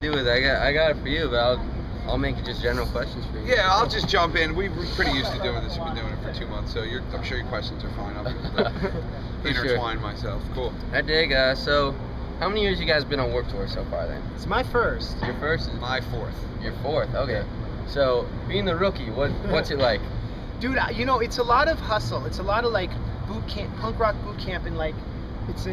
do with it. I got it for you, but I'll make it just general questions for you. Yeah, I'll just jump in. We're pretty used to doing this. We've been doing it for 2 months, so I'm sure your questions are fine. I'll be able to intertwine myself. Cool. I dig. So, how many years you guys been on Warped Tour so far then? It's my first. Your first? My fourth. Your fourth, okay. So, being the rookie, what's it like? Dude, you know, it's a lot of hustle. It's a lot of like boot camp, punk rock boot camp, and like it's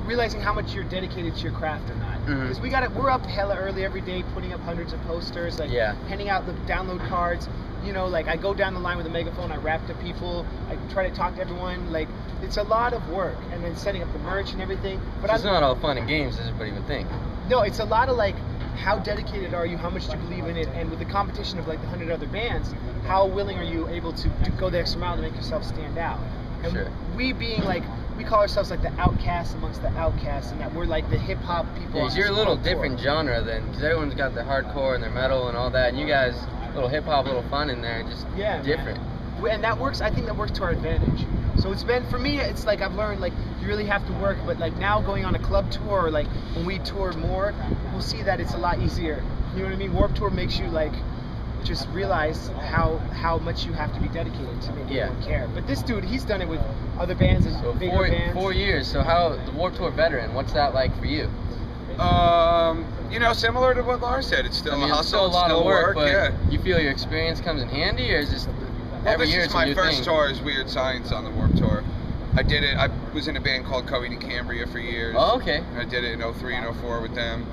realizing how much you're dedicated to your craft or not. Because we're up hella early every day, putting up hundreds of posters, like handing out the download cards. You know, like I go down the line with a megaphone, I rap to people, I try to talk to everyone. Like it's a lot of work, and then setting up the merch and everything. But it's not all fun and games as everybody would think. No, it's a lot of like, how dedicated are you? How much do you believe in it? And with the competition of like the 100 other bands, how willing are you able to go the extra mile to make yourself stand out? And we being like, we call ourselves like the outcasts amongst the outcasts, and that we're like the hip hop people. Yeah, you're a little different genre then, because everyone's got their hardcore and their metal and all that, and you guys, a little hip hop, a little fun in there, just different. Man. And that works. I think that works to our advantage. So it's been, for me, it's like I've learned like you really have to work, but like now going on a club tour, or like when we tour more, we'll see that it's a lot easier. You know what I mean? Warped Tour makes you like just realize how much you have to be dedicated to make everyone care. But this dude, he's done it with other bands and bigger bands. 4 years. So how, the Warped Tour veteran, what's that like for you? You know, similar to what Lars said, it's still a hustle, it's still a lot of work, but yeah. You feel your experience comes in handy, or is this every year? This is my first tour as Weerd Science on the Warped Tour. I did it. I was in a band called Coheed and Cambria for years. Oh, okay. And I did it in 03 and 04 with them.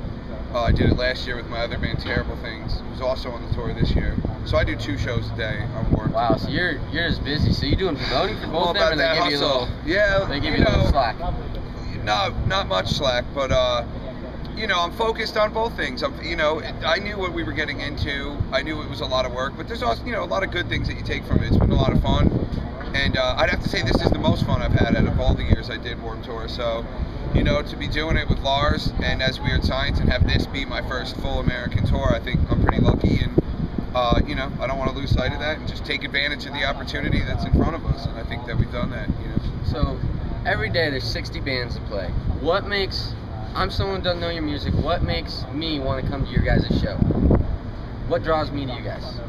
I did it last year with my other band, Terrible Things. It was also on the tour this year. So I do 2 shows a day on Warped. Wow, so you're just busy. So you doing promoting for both of them, and they give you a little, they give you a little slack? Not much slack, but you know, I'm focused on both things. You know, I knew what we were getting into. I knew it was a lot of work, but there's also, you know, a lot of good things that you take from it. It's been a lot of fun, and I'd have to say this is the most fun I've had out of all the years I did Warped Tour. So, you know, to be doing it with Lars and as Weerd Science and have this be my first full American tour, I think I'm pretty lucky, and you know, I don't want to lose sight of that and just take advantage of the opportunity that's in front of us, and I think that we've done that. You know. So every day there's 60 bands to play. What makes, I'm someone who doesn't know your music, what makes me want to come to your guys' show? What draws me to you guys?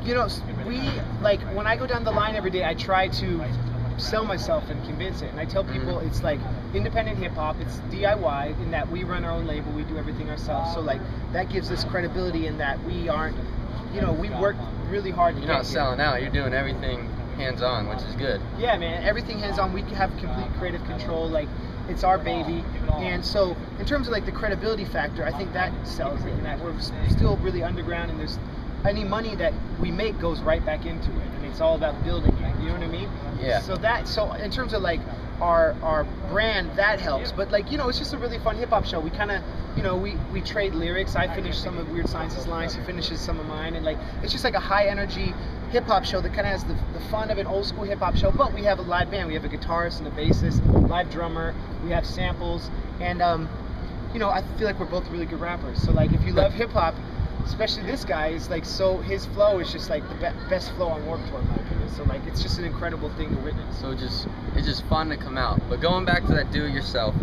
You know, we, like, when I go down the line every day, I try to sell myself and convince it. And I tell people it's like independent hip hop, it's DIY, in that we run our own label, we do everything ourselves. So, like, that gives us credibility in that we aren't, you know, we work really hard to You're not selling out, you're doing everything hands-on, which is good. Yeah, man, everything hands-on. We have complete creative control. Like, it's our baby. And so in terms of like the credibility factor, I think that sells it, and that we're still really underground, and there's any money that we make goes right back into it, and it's all about building it, you know what I mean? Yeah. So in terms of like our brand, that helps. But like, you know, it's just a really fun hip hop show. We kind of, you know, we trade lyrics. I finish some of Weerd Science's lines, he finishes some of mine, and like it's just like a high energy hip hop show that kind of has the fun of an old school hip hop show. But we have a live band. We have a guitarist and a bassist, live drummer. We have samples, and you know, I feel like we're both really good rappers. So like, if you love hip hop, especially this guy, is like, so his flow is just like the best flow on Warped Tour in my opinion. So like, it's just an incredible thing to witness. So it's just fun to come out. But going back to that do-it-yourself,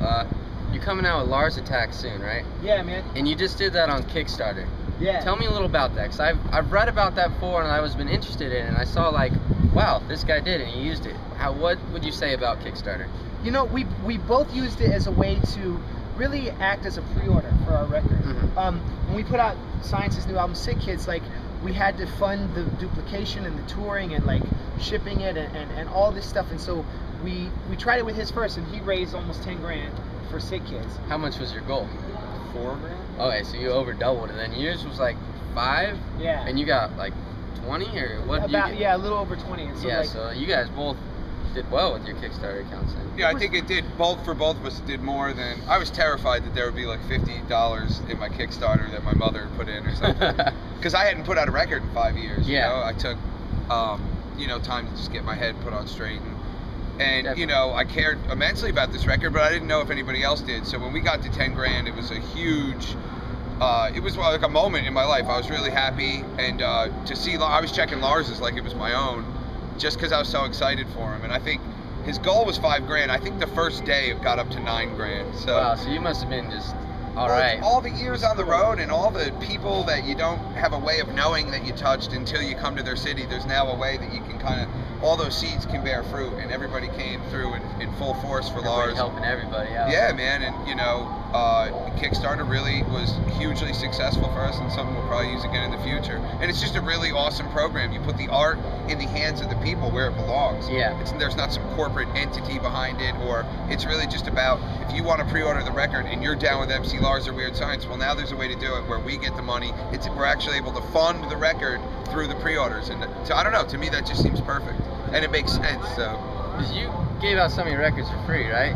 you're coming out with Lars Attack soon, right? Yeah, man. And you just did that on Kickstarter. Yeah. Tell me a little about that, because I've read about that before, and I was been interested in it, and I saw like, wow, this guy did it, and he used it. What would you say about Kickstarter? You know, we both used it as a way to really act as a pre-order for our record. When we put out Science's new album, Sick Kids, like, we had to fund the duplication and the touring and like shipping it and all this stuff, and so we tried it with his first, and he raised almost 10 grand for Sick Kids. How much was your goal? 4 grand. Okay, so you over doubled it. Then yours was like 5. Yeah. And you got like 20 or what? About, yeah, a little over 20. And so yeah. like, so you guys both did well with your Kickstarter accounts then. Yeah, I think it did. Both of us did more than. I was terrified that there would be like $50 in my Kickstarter that my mother put in or something, because I hadn't put out a record in 5 years. Yeah. You know, I took, you know, time to just get my head put on straight, and Definitely. you know, I cared immensely about this record, but I didn't know if anybody else did. So when we got to 10 grand, it was a huge. It was like a moment in my life. I was really happy, and to see, I was checking Lars's like it was my own, just because I was so excited for him. And I think his goal was 5 grand. I think the first day it got up to 9 grand. So wow, so you must have been just All right. All the years on the road and all the people that you don't have a way of knowing that you touched until you come to their city, there's now a way that you can kind of, all those seeds can bear fruit, and everybody came through in full force for Lars. Helping everybody out. Yeah, man, and you know, Kickstarter really was hugely successful for us, and something we'll probably use again in the future. And it's just a really awesome program. You put the art in the hands of the people where it belongs. Yeah. There's not some corporate entity behind it, or it's really just about, if you want to pre-order the record and you're down with MC Lars or Weerd Science, well, now there's a way to do it where we get the money. We're actually able to fund the record through the pre-orders, and so I don't know. To me, that just seems perfect, and it makes sense. So. Because you gave out some of your records for free, right?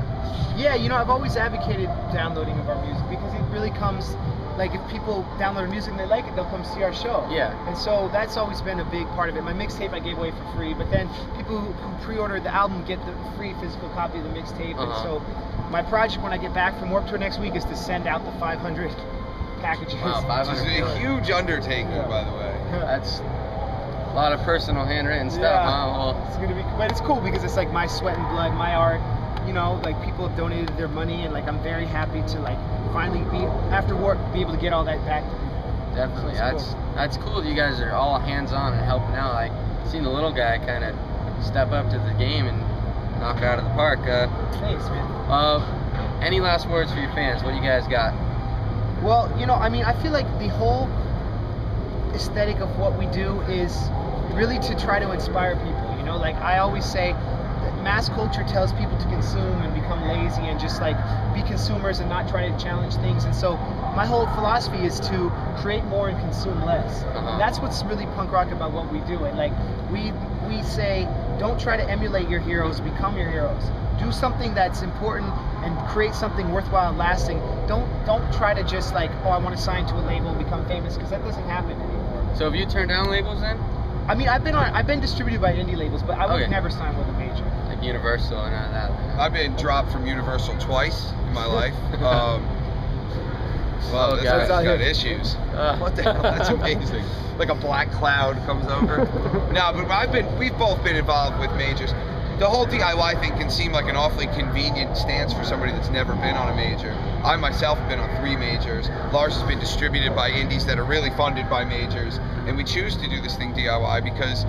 Yeah, you know, I've always advocated downloading of our music because it really comes, like, if people download our music and they like it, they'll come see our show. Yeah. And so that's always been a big part of it. My mixtape I gave away for free, but then people who pre-order the album get the free physical copy of the mixtape. And so my project when I get back from Warped Tour next week is to send out the 500 packages. Wow, 500. Which is a huge undertaking, by the way. That's a lot of personal handwritten stuff, huh? Well, it's gonna be, but it's cool because it's like my sweat and blood, my art. You know, like people have donated their money, and like I'm very happy to like finally after work be able to get all that back to people. Definitely, So that's cool. You guys are all hands-on and helping out. Like seeing the little guy kind of step up to the game and knock it out of the park. Thanks, man. Any last words for your fans? What do you guys got? Well, you know, I mean, I feel like the whole aesthetic of what we do is really to try to inspire people. You know, like I always say, that mass culture tells people to consume and become lazy and just like be consumers and not try to challenge things. And so my whole philosophy is to create more and consume less. And that's what's really punk rock about what we do. And like we say, don't try to emulate your heroes, become your heroes. Do something that's important and create something worthwhile and lasting. Don't try to just like, oh, I want to sign to a label and become famous, because that doesn't happen anymore. So have you turned down labels then? I mean, I've been distributed by indie labels, but I would never sign with a major. Like Universal and all that. I've been dropped from Universal twice in my life. Well, this guy's got issues. What the hell? That's amazing. Like a black cloud comes over. No, but we've both been involved with majors. The whole DIY thing can seem like an awfully convenient stance for somebody that's never been on a major. I myself have been on 3 majors. Lars has been distributed by indies that are really funded by majors, and we choose to do this thing DIY because,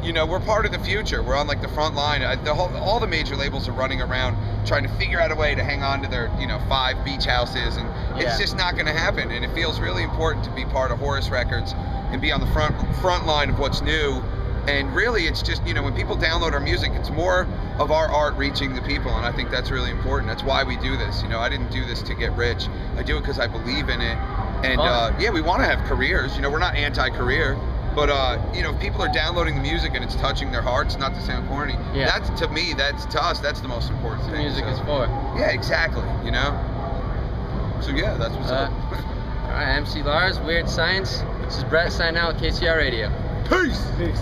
you know, we're part of the future. We're on like the front line. All the major labels are running around trying to figure out a way to hang on to their, 5 beach houses, and it's just not going to happen. And it feels really important to be part of Horus Records and be on the front line of what's new. And really, it's just, when people download our music, it's more of our art reaching the people, and I think that's really important. That's why we do this. I didn't do this to get rich. I do it because I believe in it. And we want to have careers. We're not anti-career. But, if people are downloading the music and it's touching their hearts, not to sound corny, that's, to me, to us, that's the most important thing. Music is for. Yeah, exactly, So, yeah, that's what's up. All right, MC Lars, Weerd Science. This is Brett signing out with KCR Radio. Peace! Peace.